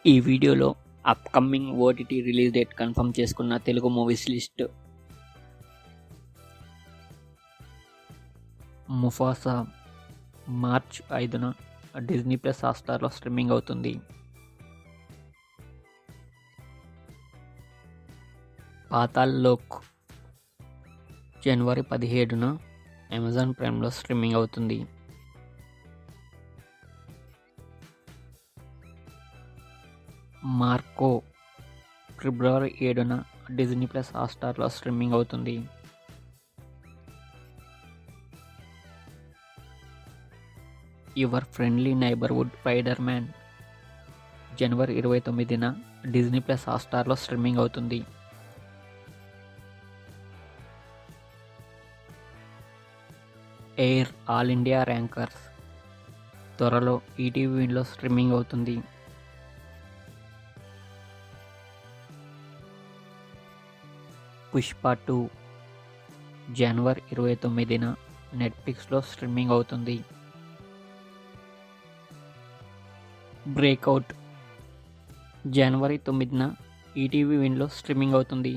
ఈ వీడియోలో upcoming OTT release date confirm చేసుకున్న Telugu movies list. Mufasa March 5న డిజ్నీ ప్లస్ హాట్‌స్టార్‌లో స్ట్రీమింగ్ అవుతుంది. పాతాళ్ లోక్ జనవరి 17న అమెజాన్ ప్రైమ్‌లో స్ట్రీమింగ్ అవుతుంది. మార్కో ఫిబ్రవరి 7న డిజ్నీ ప్లస్ హాట్‌స్టార్‌లో స్ట్రీమింగ్ అవుతుంది. Your friendly neighbourhood spider man జనవరి 29న డిజ్నీ ప్లస్ హాట్‌స్టార్‌లో స్ట్రీమింగ్ అవుతుంది. ఎయిర్ ఆల్ ఇండియా ర్యాంకర్స్ త్వరలో ఈటీవీలో స్ట్రీమింగ్ అవుతుంది. పుష్ప 2 జనవరి 29న నెట్ఫ్లిక్స్లో స్ట్రీమింగ్ అవుతుంది. బ్రేక్అవుట్ జనవరి 9న ఈటీవీ విన్లో స్ట్రీమింగ్ అవుతుంది.